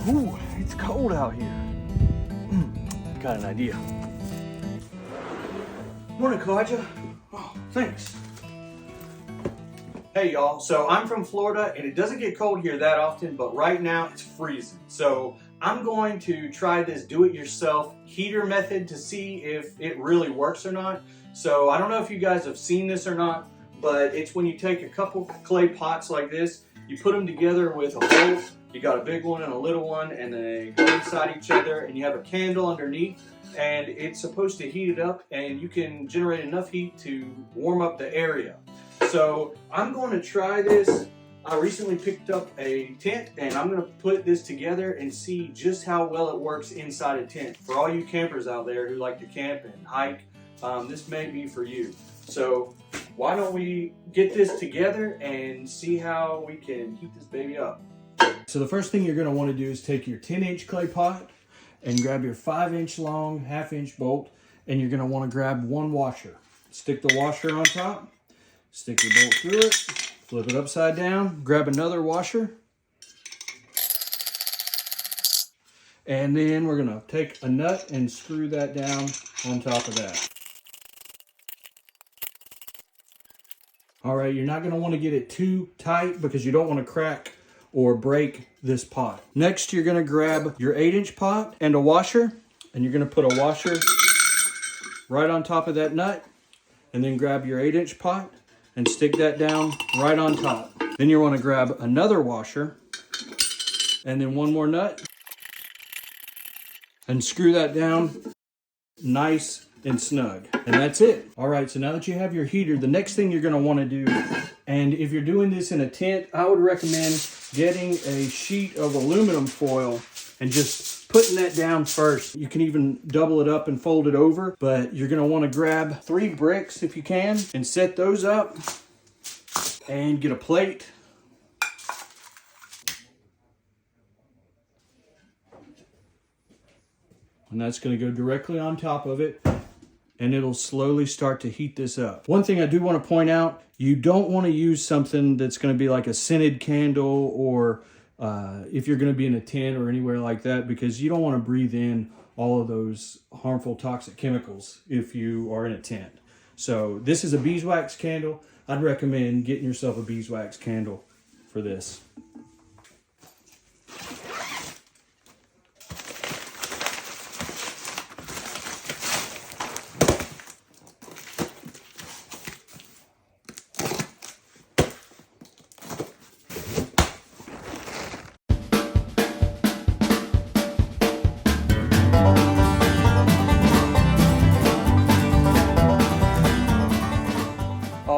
Ooh, it's cold out here. Got an idea. Morning, Kaja. Oh, thanks. Hey y'all, so I'm from Florida and it doesn't get cold here that often, but right now it's freezing. So I'm going to try this do-it-yourself heater method to see if it really works or not. So I don't know if you guys have seen this or not, but it's when you take a couple clay pots like this, you put them together with a hole. You got a big one and a little one, and they go inside each other, and you have a candle underneath, and it's supposed to heat it up, and you can generate enough heat to warm up the area. So I'm going to try this. I recently picked up a tent and I'm going to put this together and see just how well it works inside a tent. For all you campers out there who like to camp and hike, this may be for you. So why don't we get this together and see how we can heat this baby up. So the first thing you're going to want to do is take your 10-inch clay pot and grab your 5-inch long, 1/2-inch bolt, and you're going to want to grab one washer. Stick the washer on top. Stick your bolt through it, flip it upside down, grab another washer, and then we're gonna take a nut and screw that down on top of that. All right, you're not gonna wanna get it too tight because you don't wanna crack or break this pot. Next, you're gonna grab your 8-inch pot and a washer, and you're gonna put a washer right on top of that nut, and then grab your 8-inch pot and stick that down right on top. Then you want to grab another washer and then one more nut and screw that down nice and snug. And that's it. All right, so now that you have your heater, the next thing you're going to want to do, and if you're doing this in a tent, I would recommend getting a sheet of aluminum foil and just putting that down first. You can even double it up and fold it over, but you're gonna wanna grab 3 bricks if you can and set those up and get a plate. And that's gonna go directly on top of it, and it'll slowly start to heat this up. One thing I do wanna point out, you don't wanna use something that's gonna be like a scented candle or if you're going to be in a tent or anywhere like that, because you don't want to breathe in all of those harmful toxic chemicals if you are in a tent. So this is a beeswax candle. I'd recommend getting yourself a beeswax candle for this.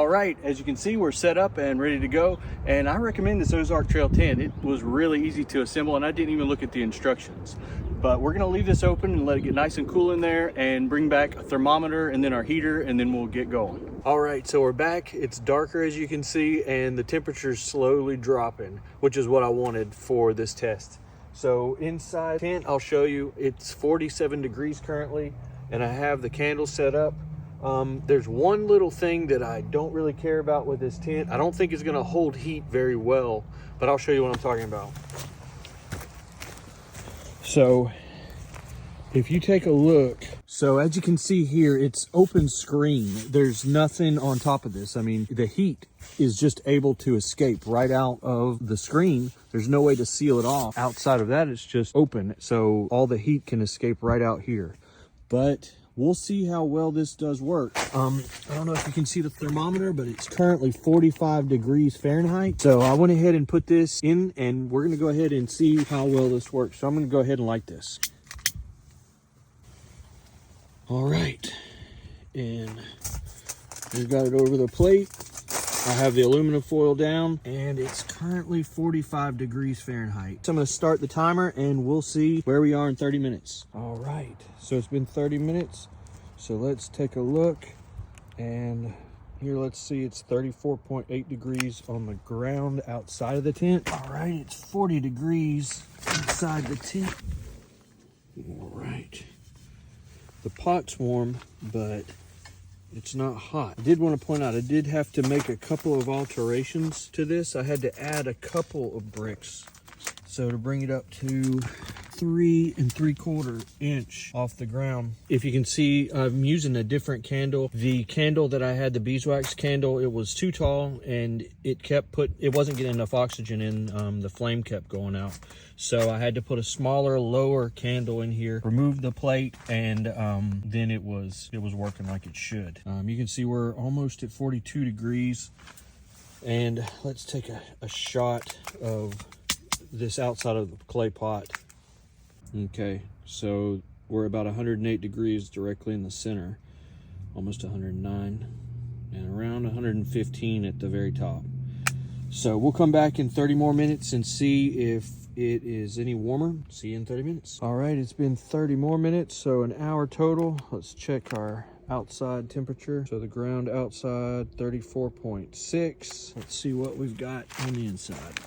Right, as you can see, we're set up and ready to go, and I recommend this Ozark Trail tent. It was really easy to assemble, and I didn't even look at the instructions. But we're gonna leave this open and let it get nice and cool in there and bring back a thermometer and then our heater, and then we'll get going. All right, so we're back. It's darker, as you can see, and the temperature's slowly dropping, which is what I wanted for this test. So inside the tent, I'll show you, it's 47 degrees currently, and I have the candle set up. There's one little thing that I don't really care about with this tent. I don't think it's gonna hold heat very well, but I'll show you what I'm talking about. So if you take a look, so as you can see here, it's open screen. There's nothing on top of this. I mean, the heat is just able to escape right out of the screen. There's no way to seal it off. Outside of that, it's just open. So all the heat can escape right out here. But we'll see how well this does work. I don't know if you can see the thermometer, but it's currently 45 degrees Fahrenheit. So I went ahead and put this in, and we're gonna go ahead and see how well this works. So I'm gonna go ahead and light this. All right, and we've got it over the plate. I have the aluminum foil down, and it's currently 45 degrees Fahrenheit. So I'm gonna start the timer and we'll see where we are in 30 minutes. All right, so it's been 30 minutes. So let's take a look, and here, let's see, it's 34.8 degrees on the ground outside of the tent. All right, it's 40 degrees inside the tent. All right, the pot's warm, but it's not hot. I did want to point out, I did have to make a couple of alterations to this. I had to add a couple of bricks. So to bring it up to 3 3/4 inch off the ground. If you can see, I'm using a different candle. The candle that I had, the beeswax candle, it was too tall and it wasn't getting enough oxygen in. The flame kept going out. So I had to put a smaller, lower candle in here, remove the plate, and then it was working like it should. You can see we're almost at 42 degrees. And let's take a shot of this outside of the clay pot. Okay, so we're about 108 degrees directly in the center, almost 109, and around 115 at the very top. So we'll come back in 30 more minutes and see if it is any warmer. See you in 30 minutes. All right, it's been 30 more minutes, so an hour total. Let's check our outside temperature. So the ground outside, 34.6. Let's see what we've got on the inside.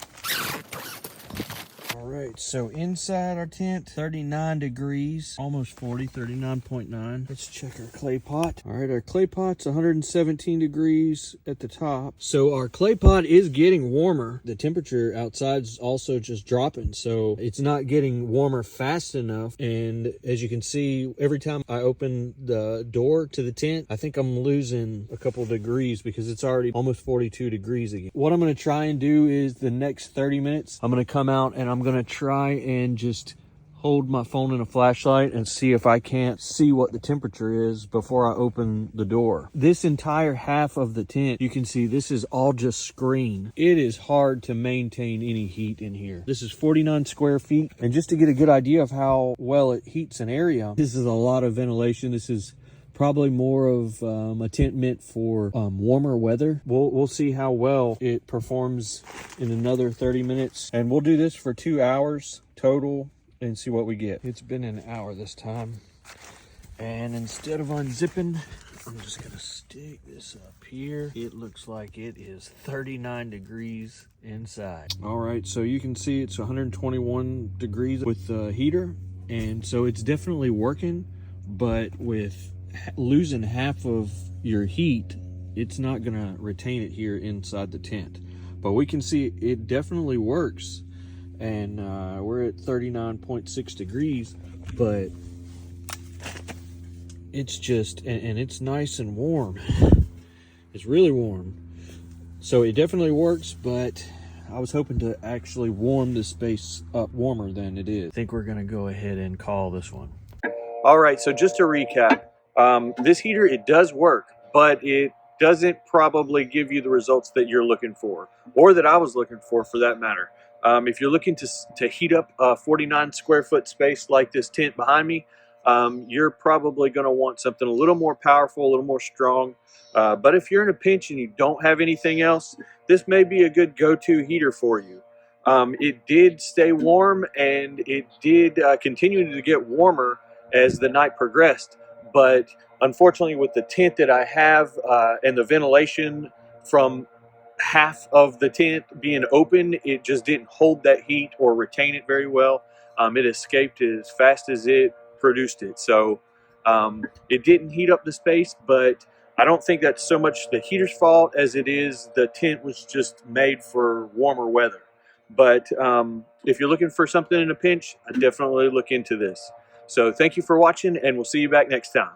All right, so inside our tent, 39 degrees, almost 40, 39.9. Let's check our clay pot. All right, our clay pot's 117 degrees at the top. So our clay pot is getting warmer. The temperature outside's also just dropping, so it's not getting warmer fast enough. And as you can see, every time I open the door to the tent, I think I'm losing a couple degrees because it's already almost 42 degrees again. What I'm gonna try and do is the next 30 minutes, I'm gonna come out and I'm gonna try and just hold my phone in a flashlight and see if I can't see what the temperature is before I open the door. This entire half of the tent, you can see this is all just screen. It is hard to maintain any heat in here. This is 49 square feet. And just to get a good idea of how well it heats an area, this is a lot of ventilation. This is probably more of a tent meant for warmer weather. We'll see how well it performs in another 30 minutes. And we'll do this for 2 hours total and see what we get. It's been an hour this time. And instead of unzipping, I'm just gonna stick this up here. It looks like it is 39 degrees inside. All right, so you can see it's 121 degrees with the heater. And so it's definitely working, but with losing half of your heat, it's not gonna retain it here inside the tent. But we can see it definitely works. And we're at 39.6 degrees, but it's just, and it's nice and warm. It's really warm. So it definitely works, but I was hoping to actually warm this space up warmer than it is. I think we're gonna go ahead and call this one. All right, so just to recap, this heater, it does work, but it doesn't probably give you the results that you're looking for, or that I was looking for that matter. If you're looking to heat up a 49 square foot space like this tent behind me, you're probably going to want something a little more powerful, a little more strong. But if you're in a pinch and you don't have anything else, this may be a good go-to heater for you. It did stay warm, and it did continue to get warmer as the night progressed. But unfortunately, with the tent that I have and the ventilation from half of the tent being open, it just didn't hold that heat or retain it very well. It escaped as fast as it produced it. So it didn't heat up the space, but I don't think that's so much the heater's fault as it is the tent was just made for warmer weather. But if you're looking for something in a pinch, I definitely look into this. So thank you for watching, and we'll see you back next time.